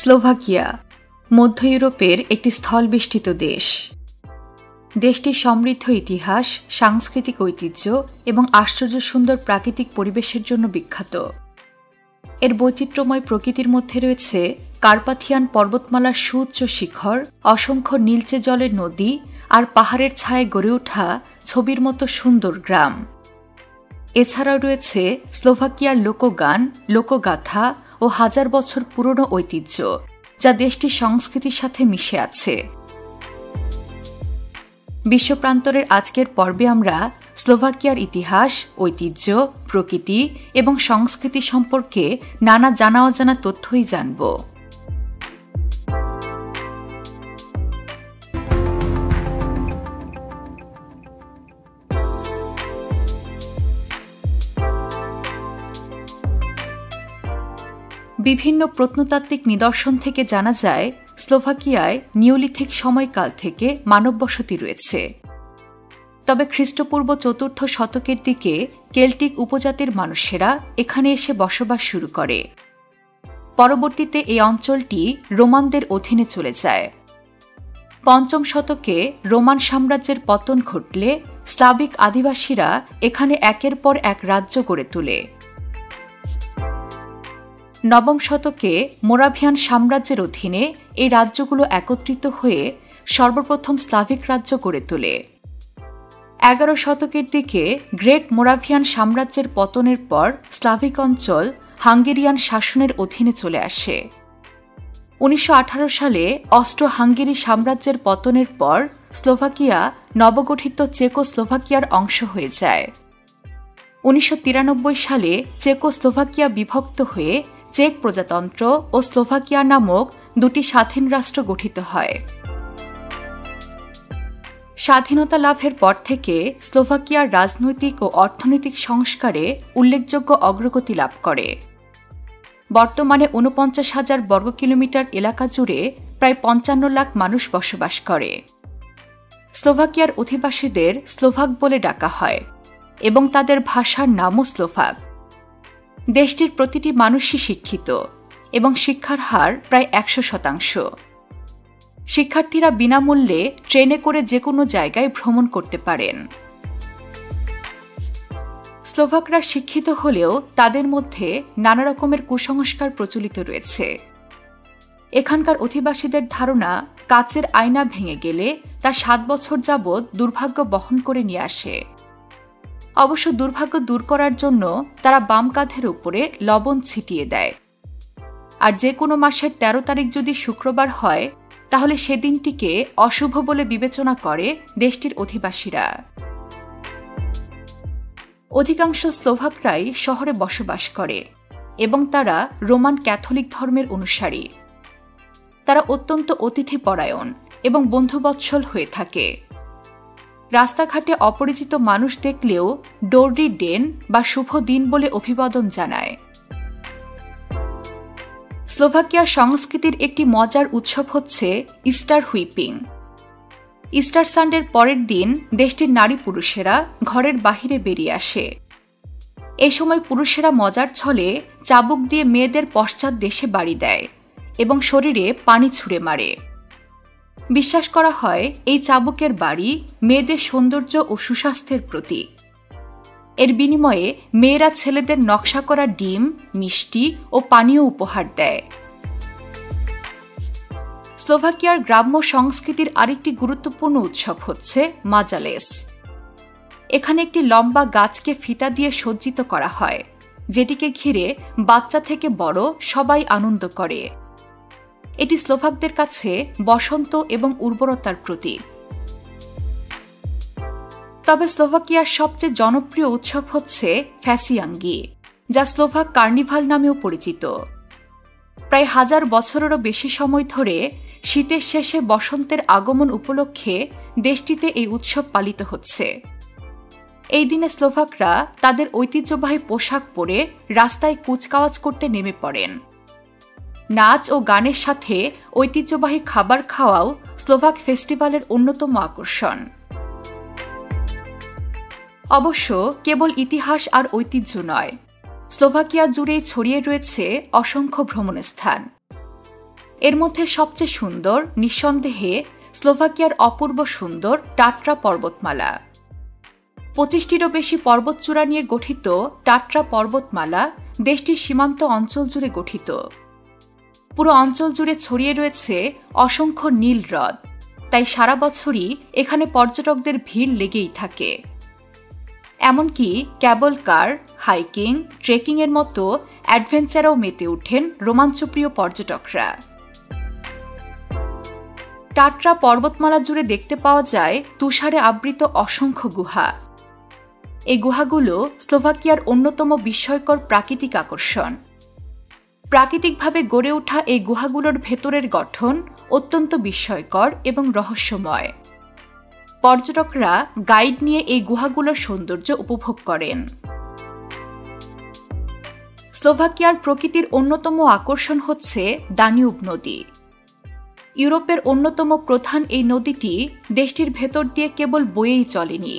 Slovakia মধ্য ইউরোপের একটি স্থলবেষ্টিত দেশ। দেশটির সমৃদ্ধ ইতিহাস, সাংস্কৃতিক ঐতিহ্য এবং আশ্চর্য সুন্দর প্রাকৃতিক পরিবেশের জন্য বিখ্যাত। এর বৈচিত্র্যময় প্রকৃতির মধ্যে রয়েছে কার্পাথিয়ান পর্বতমালার সুউচ্চ শিখর, অসংখ্য নীলচে জলের নদী আর পাহাড়ের ছায়ায় গড়ে ওঠা ছবির মতো সুন্দর গ্রাম। এছাড়াও রয়েছে স্লোভাকিয়ার লোকগান, লোকগাথা ও হাজার বছর পুরনো ঐতিহ্য, যা দেশটির সংস্কৃতির সাথে মিশে আছে। বিশ্বপ্রান্তরের আজকের পর্বে আমরা স্লোভাকিয়ার ইতিহাস, ঐতিহ্য, প্রকৃতি এবং সংস্কৃতি সম্পর্কে নানা জানা অজানা তথ্যই জানব। বিভিন্ন প্রত্নতাত্ত্বিক নিদর্শন থেকে জানা যায়, স্লোভাকিয়ায় নিওলিথিক সময়কাল থেকে মানব বসতি রয়েছে। তবে খ্রিস্টপূর্ব ৪র্থ শতকের দিকে কেল্টিক উপজাতির মানুষেরা এখানে এসে বসবাস শুরু করে। পরবর্তীতে এই অঞ্চলটি রোমানদের অধীনে চলে যায়। ৫ম শতকে রোমান সাম্রাজ্যের পতন ঘটলে স্লাভিক আদিবাসীরা এখানে একের পর এক রাজ্য গড়ে তোলে। ৯ম শতকে মোরাভিয়ান সাম্রাজ্যের অধীনে এই রাজ্যগুলো একত্রিত হয়ে সর্বপ্রথম স্লাভিক রাজ্য গড়ে তোলে। ১১ শতকের দিকে গ্রেট মোরাভিয়ান সাম্রাজ্যের পতনের পর স্লাভিক অঞ্চল হাঙ্গেরিয়ান শাসনের অধীনে চলে আসে। ১৯১৮ সালে অস্ট্রো হাঙ্গেরি সাম্রাজ্যের পতনের পর স্লোভাকিয়া নবগঠিত চেকোস্লোভাকিয়ার অংশ হয়ে যায়। ১৯৯৩ সালে চেকোস্লোভাকিয়া বিভক্ত হয়ে চেক প্রজাতন্ত্র ও স্লোভাকিয়া নামক দুটি স্বাধীন রাষ্ট্র গঠিত হয়। স্বাধীনতা লাভের পর থেকে স্লোভাকিয়ার রাজনৈতিক ও অর্থনৈতিক সংস্কারে উল্লেখযোগ্য অগ্রগতি লাভ করে। বর্তমানে ৪৯,০০০ বর্গ কিলোমিটার এলাকা জুড়ে প্রায় ৫৫ লাখ মানুষ বসবাস করে। স্লোভাকিয়ার অধিবাসীদের স্লোভাক বলে ডাকা হয় এবং তাদের ভাষার নামও স্লোভাক। দেশটির প্রতিটি মানুষই শিক্ষিত এবং শিক্ষার হার প্রায় ১০০%। শিক্ষার্থীরা বিনামূল্যে ট্রেনে করে যে কোনো জায়গায় ভ্রমণ করতে পারেন। স্লোভাকরা শিক্ষিত হলেও তাদের মধ্যে নানা রকমের কুসংস্কার প্রচলিত রয়েছে। এখানকার অধিবাসীদের ধারণা, কাচের আয়না ভেঙে গেলে তা ৭ বছর যাবৎ দুর্ভাগ্য বহন করে নিয়ে আসে। অবশ্য দুর্ভাগ্য দূর করার জন্য তারা বাম কাঁধের উপরে লবণ ছিটিয়ে দেয়। আর যে কোনো মাসের ১৩ তারিখ যদি শুক্রবার হয়, তাহলে সেদিনটিকে অশুভ বলে বিবেচনা করে দেশটির অধিবাসীরা। অধিকাংশ স্লোভাকরাই শহরে বসবাস করে এবং তারা রোমান ক্যাথলিক ধর্মের অনুসারী। তারা অত্যন্ত অতিথিপরায়ণ এবং বন্ধুবৎসল হয়ে থাকে। রাস্তাঘাটে অপরিচিত মানুষ দেখলেও ডোরডি ডেন বা শুভ দিন বলে অভিবাদন জানায়। স্লোভাকিয়ার সংস্কৃতির একটি মজার উৎসব হচ্ছে ইস্টার হুইপিং। ইস্টার সানডের পরের দিন দেশটির নারী পুরুষেরা ঘরের বাহিরে বেরিয়ে আসে। এই সময় পুরুষেরা মজার ছলে চাবুক দিয়ে মেয়েদের পশ্চাৎ দেশে বাড়ি দেয় এবং শরীরে পানি ছুঁড়ে মারে। বিশ্বাস করা হয় এই চাবুকের বাড়ি মেয়েদের সৌন্দর্য ও সুস্বাস্থ্যের প্রতীক। এর বিনিময়ে মেয়েরা ছেলেদের নকশা করা ডিম, মিষ্টি ও পানীয় উপহার দেয়। স্লোভাকিয়ার গ্রাম্য সংস্কৃতির আরেকটি গুরুত্বপূর্ণ উৎসব হচ্ছে মাজালেস। এখানে একটি লম্বা গাছকে ফিতা দিয়ে সজ্জিত করা হয়, যেটিকে ঘিরে বাচ্চা থেকে বড় সবাই আনন্দ করে। এটি স্লোভাকদের কাছে বসন্ত এবং উর্বরতার প্রতীক। তবে স্লোভাকিয়ার সবচেয়ে জনপ্রিয় উৎসব হচ্ছে ফ্যাসিয়াঙ্গি, যা স্লোভাক কার্নিভাল নামেও পরিচিত। প্রায় ১০০০ বছরেরও বেশি সময় ধরে শীতের শেষে বসন্তের আগমন উপলক্ষে দেশটিতে এই উৎসব পালিত হচ্ছে। এই দিনে স্লোভাকরা তাদের ঐতিহ্যবাহী পোশাক পরে রাস্তায় কুচকাওয়াজ করতে নেমে পড়েন। নাচ ও গানের সাথে ঐতিহ্যবাহী খাবার খাওয়াও স্লোভাক ফেস্টিভ্যালের অন্যতম আকর্ষণ। অবশ্য কেবল ইতিহাস আর ঐতিহ্য নয়, স্লোভাকিয়া জুড়েই ছড়িয়ে রয়েছে অসংখ্য ভ্রমণস্থান। এর মধ্যে সবচেয়ে সুন্দর নিঃসন্দেহে স্লোভাকিয়ার অপূর্ব সুন্দর টাট্রা পর্বতমালা। 25টিরও বেশি পর্বতচূড়া নিয়ে গঠিত টাট্রা পর্বতমালা দেশটির সীমান্ত অঞ্চল জুড়ে গঠিত। পুরো অঞ্চল জুড়ে ছড়িয়ে রয়েছে অসংখ্য নীল হ্রদ, তাই সারা বছরই এখানে পর্যটকদের ভিড় লেগেই থাকে। এমনকি ক্যাবল কার, হাইকিং, ট্রেকিংয়ের মতো অ্যাডভেঞ্চারেও মেতে ওঠেন রোমাঞ্চপ্রিয় পর্যটকরা। টাট্রা পর্বতমালা জুড়ে দেখতে পাওয়া যায় তুষারে আবৃত অসংখ্য গুহা। এই গুহাগুলো স্লোভাকিয়ার অন্যতম বিস্ময়কর প্রাকৃতিক আকর্ষণ। প্রাকৃতিকভাবে গড়ে ওঠা এই গুহাগুলোর ভেতরের গঠন অত্যন্ত বিস্ময়কর এবং রহস্যময়। পর্যটকরা গাইড নিয়ে এই গুহাগুলোর সৌন্দর্য উপভোগ করেন। স্লোভাকিয়ার প্রকৃতির অন্যতম আকর্ষণ হচ্ছে দানিউব নদী। ইউরোপের অন্যতম প্রধান এই নদীটি দেশটির ভেতর দিয়ে কেবল বয়েই চলেনি,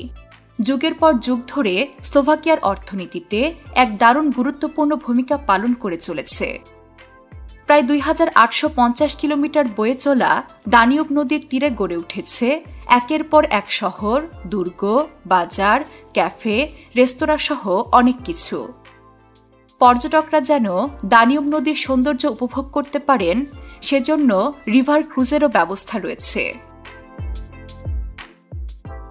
যুগের পর যুগ ধরে স্লোভাকিয়ার অর্থনীতিতে এক দারুণ গুরুত্বপূর্ণ ভূমিকা পালন করে চলেছে। প্রায় 2850 কিলোমিটার বয়ে চলা দানিউব নদীর তীরে গড়ে উঠেছে একের পর এক শহর, দুর্গ, বাজার, ক্যাফে, রেস্তোরাঁ সহ অনেক কিছু। পর্যটকরা যেন দানিউব নদীর সৌন্দর্য উপভোগ করতে পারেন, সেজন্য রিভার ক্রুজেরও ব্যবস্থা রয়েছে।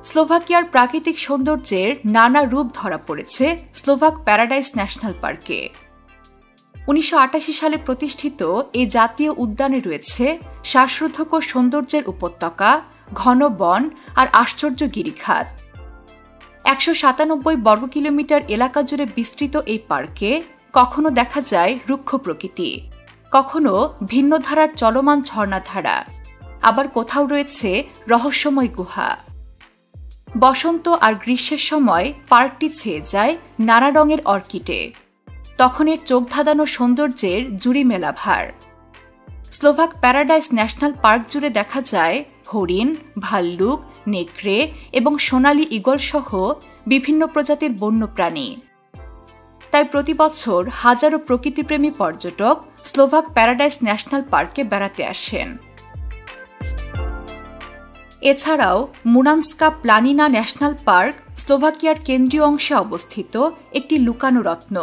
স্লোভাকিয়ার প্রাকৃতিক সৌন্দর্যের নানা রূপ ধরা পড়েছে স্লোভাক প্যারাডাইস ন্যাশনাল পার্কে। 1988 সালে প্রতিষ্ঠিত এই জাতীয় উদ্যানে রয়েছে শ্বাসরুদ্ধকর সৌন্দর্যের উপত্যকা, ঘন বন আর আশ্চর্য গিরিখাত। 197 বর্গ কিলোমিটার এলাকা জুড়ে বিস্তৃত এই পার্কে কখনো দেখা যায় রুক্ষ প্রকৃতি, কখনো ভিন্ন ধারার চলমান ঝর্ণাধারা, আবার কোথাও রয়েছে রহস্যময় গুহা। বসন্ত আর গ্রীষ্মের সময় পার্কটি ছেয়ে যায় নানা রঙের অর্কিডে, তখন এর চোখ ধাঁধানো সৌন্দর্যের জুড়ি মেলা ভার। স্লোভাক প্যারাডাইস ন্যাশনাল পার্ক জুড়ে দেখা যায় হরিণ, ভাল্লুক, নেকড়ে এবং সোনালী ঈগল সহ বিভিন্ন প্রজাতির বন্যপ্রাণী। তাই প্রতি বছর হাজারো প্রকৃতিপ্রেমী পর্যটক স্লোভাক প্যারাডাইস ন্যাশনাল পার্কে বেড়াতে আসেন। এছাড়াও মুনান্সকা প্লানিনা ন্যাশনাল পার্ক স্লোভাকিয়ার কেন্দ্রীয় অংশে অবস্থিত একটি লুকানো রত্ন।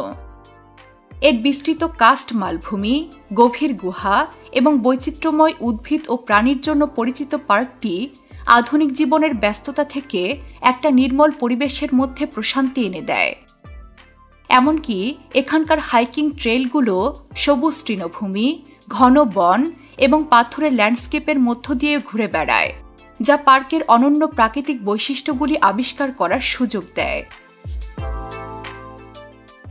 এর বিস্তৃত কাস্ট মালভূমি, গভীর গুহা এবং বৈচিত্র্যময় উদ্ভিদ ও প্রাণীর জন্য পরিচিত পার্কটি আধুনিক জীবনের ব্যস্ততা থেকে একটা নির্মল পরিবেশের মধ্যে প্রশান্তি এনে দেয়। এমনকি এখানকার হাইকিং ট্রেলগুলো সবুজ তৃণভূমি, ঘন বন এবং পাথুরে ল্যান্ডস্কেপের মধ্য দিয়ে ঘুরে বেড়ায়, যা পার্কের অনন্য প্রাকৃতিক বৈশিষ্ট্যগুলি আবিষ্কার করার সুযোগ দেয়।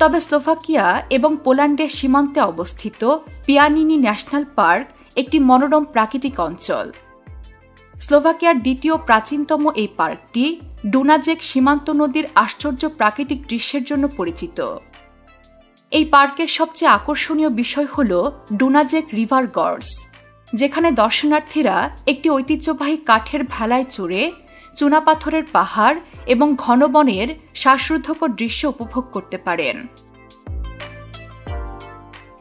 তবে স্লোভাকিয়া এবং পোল্যান্ডের সীমান্তে অবস্থিত পিয়ানিনি ন্যাশনাল পার্ক একটি মনোরম প্রাকৃতিক অঞ্চল। স্লোভাকিয়ার দ্বিতীয় প্রাচীনতম এই পার্কটি ডুনাজেক সীমান্ত নদীর আশ্চর্য প্রাকৃতিক দৃশ্যের জন্য পরিচিত। এই পার্কের সবচেয়ে আকর্ষণীয় বিষয় হল ডুনাজেক রিভার গর্স, যেখানে দর্শনার্থীরা একটি ঐতিহ্যবাহী কাঠের ভেলায় চড়ে চুনাপাথরের পাহাড় এবং ঘন বনের শ্বাসরুদ্ধকর দৃশ্য উপভোগ করতে পারেন।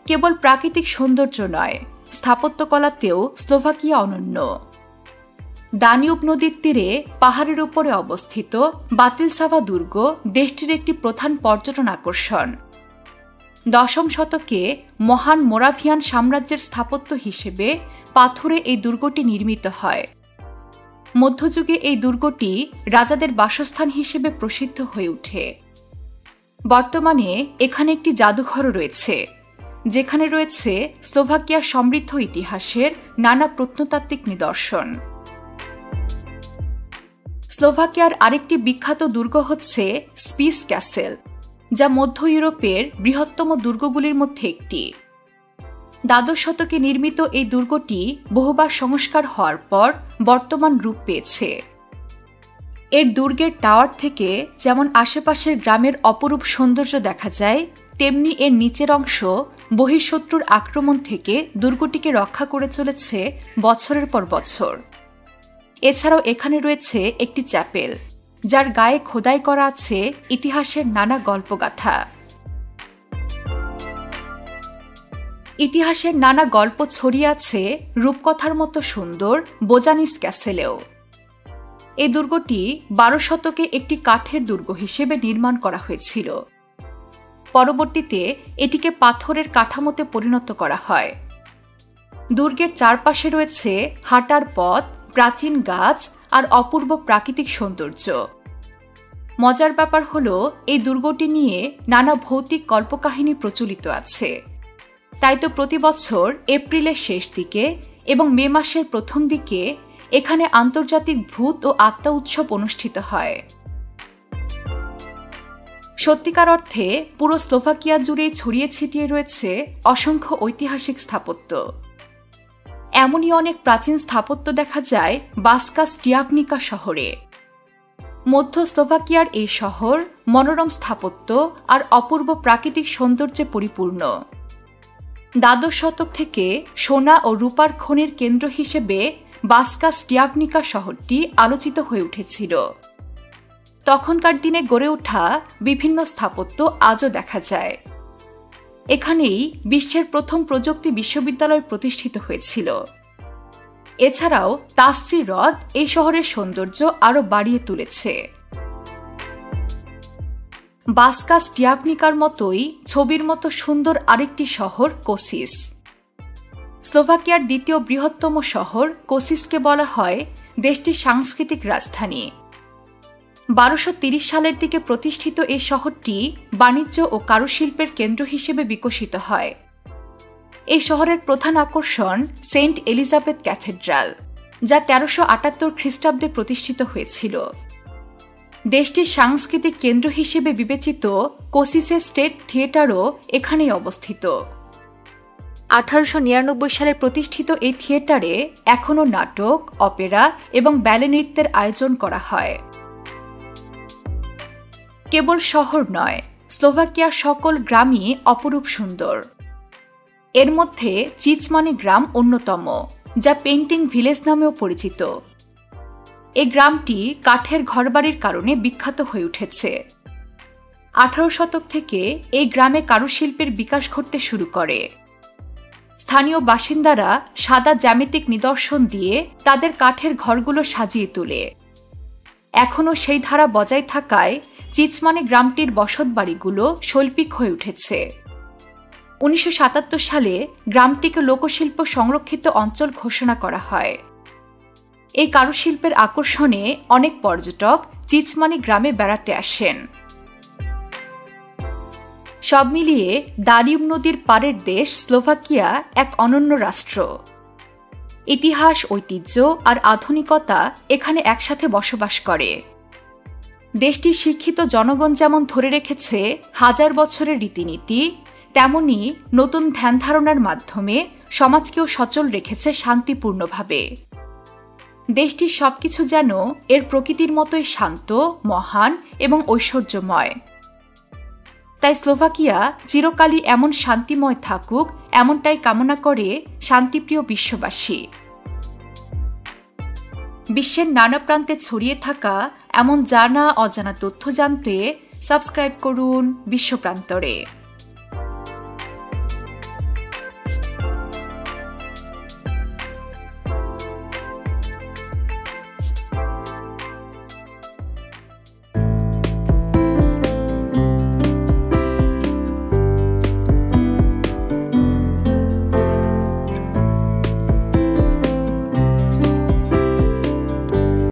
কেবল প্রাকৃতিক সৌন্দর্য নয়, স্থাপত্যকলাতেও স্লোভাকিয়া অনন্য। দানিউব নদীর তীরে পাহাড়ের উপরে অবস্থিত বাতিলসাভা দুর্গ দেশটির একটি প্রধান পর্যটন আকর্ষণ। 10ম শতকে মহান মোরাভিয়ান সাম্রাজ্যের স্থাপত্য হিসেবে পাথরে এই দুর্গটি নির্মিত হয়। মধ্যযুগে এই দুর্গটি রাজাদের বাসস্থান হিসেবে প্রসিদ্ধ হয়ে ওঠে। বর্তমানে এখানে একটি জাদুঘরও রয়েছে, যেখানে রয়েছে স্লোভাকিয়ার সমৃদ্ধ ইতিহাসের নানা প্রত্নতাত্ত্বিক নিদর্শন। স্লোভাকিয়ার আরেকটি বিখ্যাত দুর্গ হচ্ছে স্পিস ক্যাসেল, যা মধ্য ইউরোপের বৃহত্তম দুর্গগুলির মধ্যে একটি। 12 শতকে নির্মিত এই দুর্গটি বহুবার সংস্কার হওয়ার পর বর্তমান রূপ পেয়েছে। এর দুর্গের টাওয়ার থেকে যেমন আশেপাশের গ্রামের অপরূপ সৌন্দর্য দেখা যায়, তেমনি এর নিচের অংশ বহিঃশত্রুর আক্রমণ থেকে দুর্গটিকে রক্ষা করে চলেছে বছরের পর বছর। এছাড়াও এখানে রয়েছে একটি চ্যাপেল, যার গায়ে খোদাই করা আছে ইতিহাসের নানা গল্পগাথা। ইতিহাসের নানা গল্প ছড়িয়ে আছে রূপকথার মতো সুন্দর বোজানিস ক্যাসেলেও। এই দুর্গটি 12 শতকে একটি কাঠের দুর্গ হিসেবে নির্মাণ করা হয়েছিল। পরবর্তীতে এটিকে পাথরের কাঠামোতে পরিণত করা হয়। দুর্গের চারপাশে রয়েছে হাঁটার পথ, প্রাচীন গাছ আর অপূর্ব প্রাকৃতিক সৌন্দর্য। মজার ব্যাপার হলো এই দুর্গটি নিয়ে নানা ভৌতিক কল্পকাহিনী প্রচলিত আছে। তাই তো প্রতি বছর এপ্রিলের শেষ দিকে এবং মে মাসের প্রথম দিকে এখানে আন্তর্জাতিক ভূত ও আত্মা উৎসব অনুষ্ঠিত হয়। সত্যিকার অর্থে পুরো স্লোভাকিয়া জুড়ে ছড়িয়ে ছিটিয়ে রয়েছে অসংখ্য ঐতিহাসিক স্থাপত্য। এমনই অনেক প্রাচীন স্থাপত্য দেখা যায় বাস্কা স্টিয়াভনিকা শহরে। মধ্য স্লোভাকিয়ার এই শহর মনোরম স্থাপত্য আর অপূর্ব প্রাকৃতিক সৌন্দর্যে পরিপূর্ণ। দ্বাদশ শতক থেকে সোনা ও রূপার খনির কেন্দ্র হিসেবে বাস্কা স্টিয়াভনিকা শহরটি আলোচিত হয়ে উঠেছিল। তখনকার দিনে গড়ে ওঠা বিভিন্ন স্থাপত্য আজও দেখা যায়। এখানেই বিশ্বের প্রথম প্রযুক্তি বিশ্ববিদ্যালয় প্রতিষ্ঠিত হয়েছিল। এছাড়াও তাসচি হ্রদ এই শহরের সৌন্দর্য আরও বাড়িয়ে তুলেছে। বাস্কা স্টিয়াভনিকার মতোই ছবির মতো সুন্দর আরেকটি শহর কোসিস। স্লোভাকিয়ার দ্বিতীয় বৃহত্তম শহর কোসিসকে বলা হয় দেশটির সাংস্কৃতিক রাজধানী। 1230 সালের দিকে প্রতিষ্ঠিত এই শহরটি বাণিজ্য ও কারুশিল্পের কেন্দ্র হিসেবে বিকশিত হয়। এই শহরের প্রধান আকর্ষণ সেন্ট এলিজাবেথ ক্যাথেড্রাল, যা 1378 খ্রিস্টাব্দে প্রতিষ্ঠিত হয়েছিল। দেশটির সাংস্কৃতিক কেন্দ্র হিসেবে বিবেচিত কোসিসের স্টেট থিয়েটারও এখানেই অবস্থিত। 1899 সালে প্রতিষ্ঠিত এই থিয়েটারে এখনও নাটক, অপেরা এবং ব্যালে নৃত্যের আয়োজন করা হয়। কেবল শহর নয়, স্লোভাকিয়ার সকল গ্রামই অপরূপ সুন্দর। এর মধ্যে চিচমানি গ্রাম অন্যতম, যা পেইন্টিং ভিলেজ নামেও পরিচিত। এই গ্রামটি কাঠের ঘরবাড়ির কারণে বিখ্যাত হয়ে উঠেছে। 18 শতক থেকে এই গ্রামে কারুশিল্পের বিকাশ ঘটতে শুরু করে। স্থানীয় বাসিন্দারা সাদা জ্যামিতিক নিদর্শন দিয়ে তাদের কাঠের ঘরগুলো সাজিয়ে তোলে। এখনও সেই ধারা বজায় থাকায় চিচমানি গ্রামটির বসতবাড়িগুলো শৈল্পিক হয়ে উঠেছে। 1977 সালে গ্রামটিকে লোকশিল্প সংরক্ষিত অঞ্চল ঘোষণা করা হয়। এই কারুশিল্পের আকর্ষণে অনেক পর্যটক চিচমানি গ্রামে বেড়াতে আসেন। সব মিলিয়ে দানিউব নদীর পাড়ের দেশ স্লোভাকিয়া এক অনন্য রাষ্ট্র। ইতিহাস, ঐতিহ্য আর আধুনিকতা এখানে একসাথে বসবাস করে। দেশটির শিক্ষিত জনগণ যেমন ধরে রেখেছে হাজার বছরের রীতিনীতি, তেমনি নতুন ধ্যান ধারণার মাধ্যমে সমাজকেও সচল রেখেছে শান্তিপূর্ণভাবে। দেশটির সবকিছু যেন এর প্রকৃতির মতোই শান্ত, মহান এবং ঐশ্বর্যময়। তাই স্লোভাকিয়া চিরকালই এমন শান্তিময় থাকুক, এমনটাই কামনা করে শান্তিপ্রিয় বিশ্ববাসী। বিশ্বের নানা প্রান্তে ছড়িয়ে থাকা এমন জানা অজানা তথ্য জানতে সাবস্ক্রাইব করুন বিশ্বপ্রান্তরে।